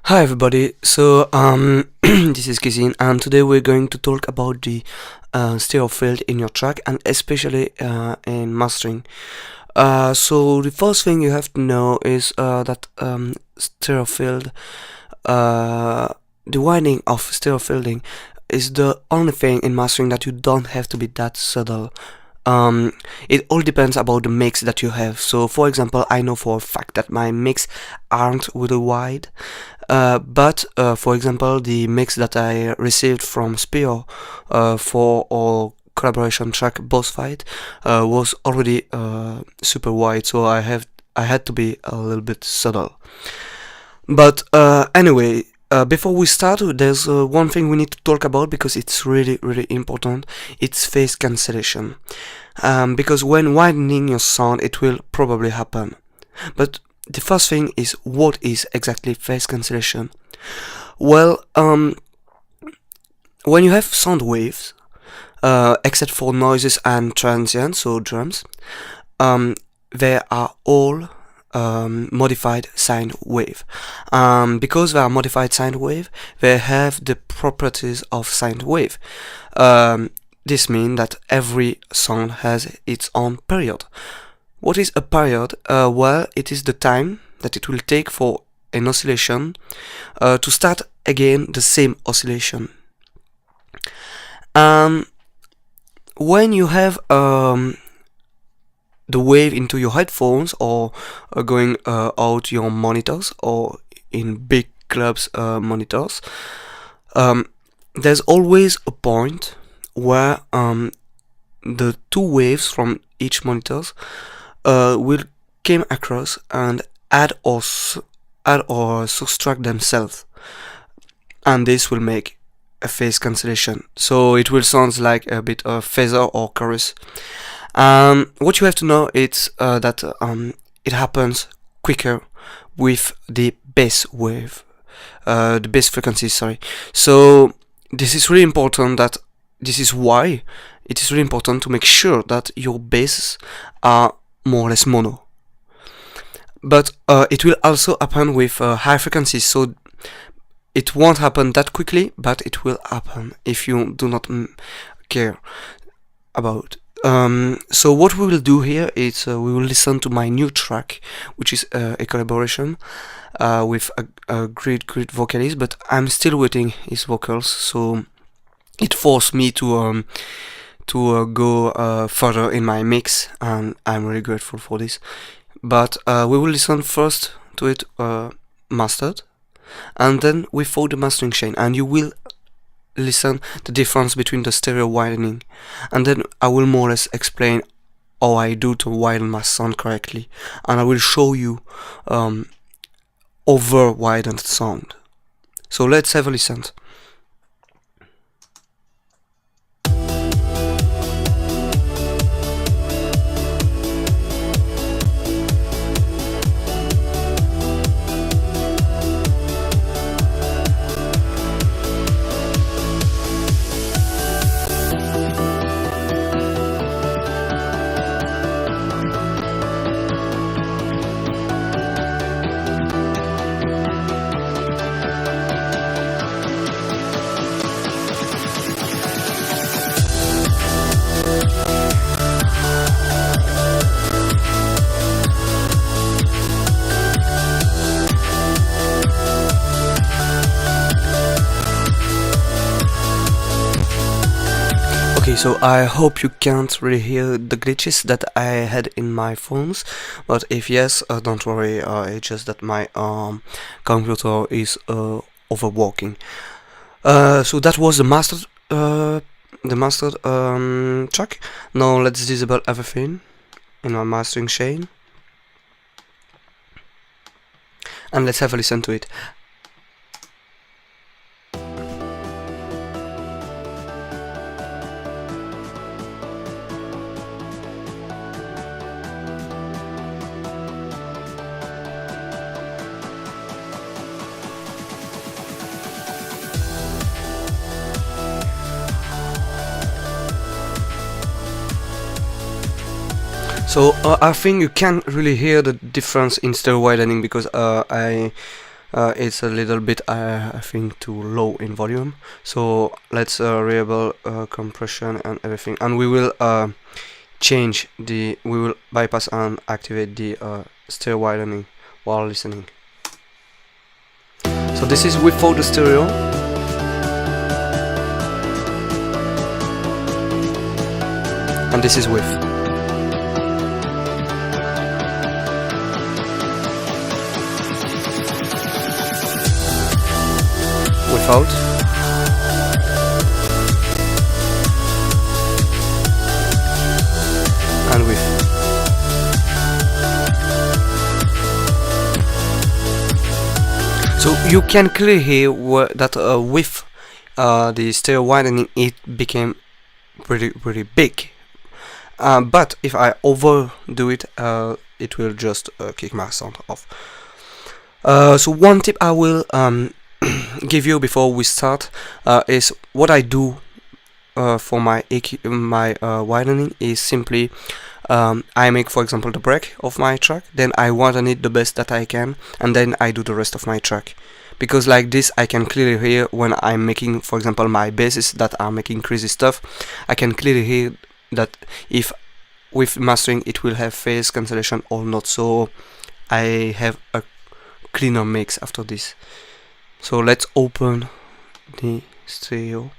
Hi everybody, so this is Kizin and today we're going to talk about the stereo field in your track and especially in mastering. So the first thing you have to know is that stereo field, the winding of stereo fielding is the only thing in mastering that you don't have to be that subtle. It all depends about the mix that you have. So for example, I know for a fact that my mix aren't really wide, but for example, the mix that I received from Spear for our collaboration track Boss Fight was already super wide, so I had to be a little bit subtle. But anyway, before we start, there's one thing we need to talk about because it's really important. It's phase cancellation. Because when widening your sound, it will probably happen. But the first thing is, what is exactly phase cancellation? Well, when you have sound waves, except for noises and transients, so drums, they are all modified sine wave. Because they are modified sine wave, they have the properties of sine wave. This means that every sound has its own period. What is a period? Well, it is the time that it will take for an oscillation to start again the same oscillation. When you have the wave into your headphones or going out your monitors or in big clubs monitors, there's always a point where the two waves from each monitors will come across and add or subtract themselves, and this will make a phase cancellation. So it will sound like a bit of phasor or chorus. What you have to know is that it happens quicker with the bass wave, the bass frequency, sorry. So this is really important. This is why it is really important to make sure that your basses are more or less mono. But it will also happen with high frequencies, so it won't happen that quickly, but it will happen if you do not care about. So what we will do here is we will listen to my new track, which is a collaboration with a great vocalist, but I'm still waiting his vocals, so it forced me to go further in my mix, and I'm really grateful for this. But we will listen first to it mastered, and then without the mastering chain, and you will listen the difference between the stereo widening, and then I will more or less explain how I do to widen my sound correctly, and I will show you over widened sound. So let's have a listen. Okay, so I hope you can't really hear the glitches that I had in my phones, but if yes, don't worry, it's just that my computer is overworking. So that was the mastered track. Now let's disable everything in my mastering chain, and let's have a listen to it. So I think you can really hear the difference in stereo widening because I It's a little bit, I think, too low in volume. So let's enable compression and everything, and we will we will bypass and activate the stereo widening while listening. So this is without the stereo. And this is with. Without. And with. So you can clearly hear that with the stereo widening it became pretty big. But if I overdo it, it will just kick my sound off. So one tip I will give you before we start is what I do for my widening is simply I make, for example, the break of my track, then I widen it the best that I can, and then I do the rest of my track. Because like this I can clearly hear when I'm making, for example, my basses that are making crazy stuff, I can clearly hear that if with mastering it will have phase cancellation or not, so I have a cleaner mix after this. So let's open the stereo,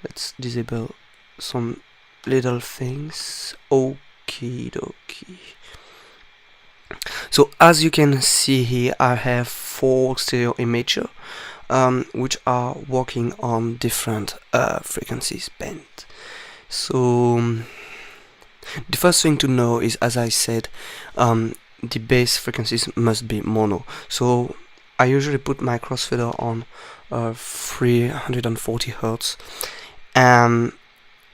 let's disable some little things. Okie dokie. So as you can see here, I have 4 stereo images which are working on different frequencies band. So the first thing to know is, as I said, the bass frequencies must be mono. So I usually put my crossfader on 340 Hz, and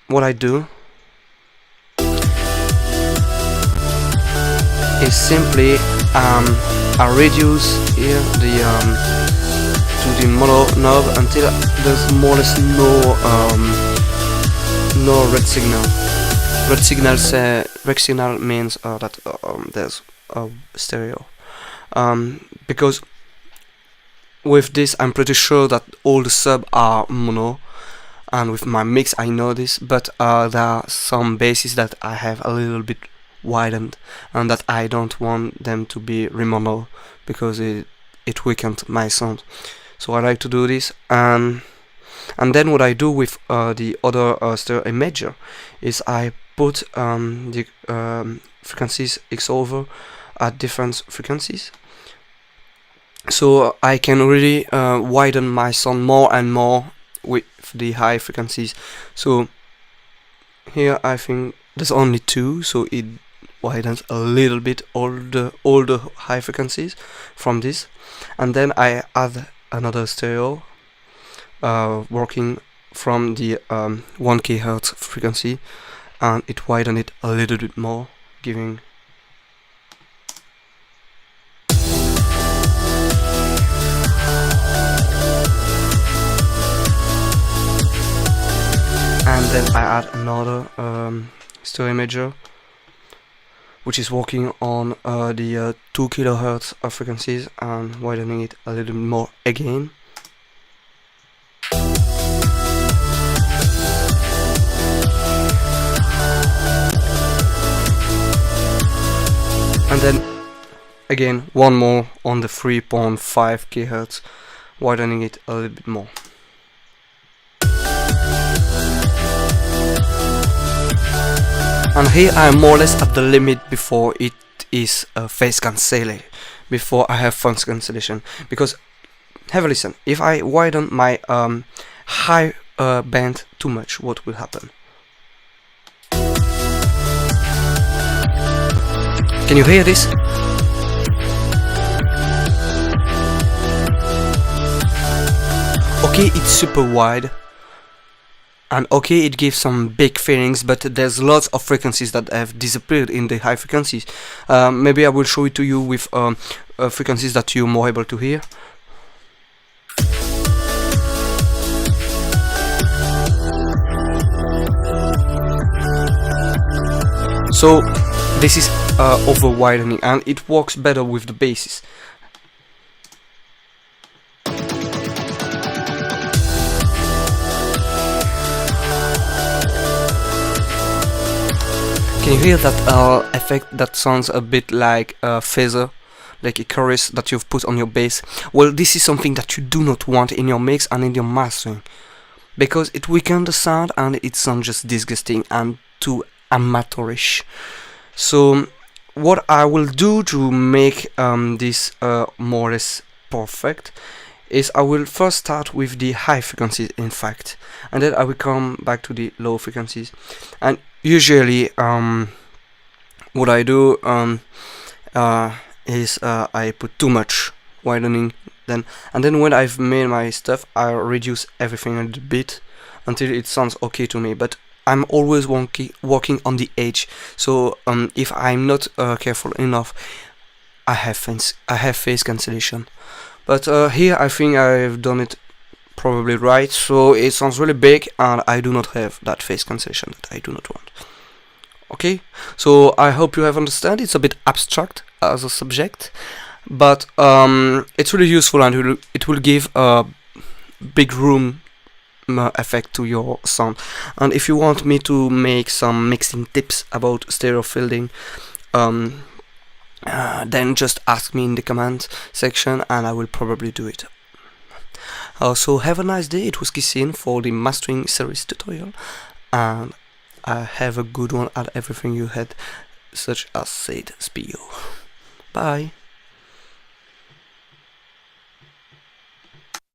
what I do is simply I reduce here to the mono knob until there's more or less no red signal. Red signal means that there's a stereo. Because with this I'm pretty sure that all the sub are mono, and with my mix I know this, but there are some basses that I have a little bit widened and that I don't want them to be remono because it weakened my sound. So I like to do this, and then what I do with the other stereo imager is I put the frequencies X over at different frequencies, so I can really widen my sound more and more with the high frequencies. So here I think there's only 2, so it widens a little bit all the high frequencies from this, and then I add another stereo working from the 1 kHz frequency, and it widens it a little bit more, giving and then I add another stereo imager which is working on the 2 kHz frequencies and widening it a little bit more again. And then again one more on the 3.5 kHz, widening it a little bit more. And here I am more or less at the limit before it is phase cancellation, before I have phase cancellation. Because have a listen, if I widen my high band too much, what will happen? Can you hear this? Okay, it's super wide, and okay, it gives some big feelings, but there's lots of frequencies that have disappeared in the high frequencies. Maybe I will show it to you with frequencies that you're more able to hear. So this is over-widening, and it works better with the basses. Can you hear that effect that sounds a bit like a phaser, like a chorus that you've put on your bass? Well, this is something that you do not want in your mix and in your mastering, because it weakens the sound and it sounds just disgusting and too amateurish. So what I will do to make this more or less perfect is I will first start with the high frequencies, in fact, and then I will come back to the low frequencies. And usually what I do is I put too much widening then, and then when I've made my stuff, I reduce everything a bit until it sounds okay to me. But I'm always walking on the edge, so if I'm not careful enough, I have phase cancellation. But here I think I've done it probably right, so it sounds really big and I do not have that phase cancellation that I do not want. Okay, so I hope you have understand. It's a bit abstract as a subject, but it's really useful, and it will give a big room effect to your sound. And if you want me to make some mixing tips about stereo fielding, then just ask me in the comment section and I will probably do it. So have a nice day. It was Kissin for the mastering series tutorial, and have a good one at everything you had, such as said Spio. Bye.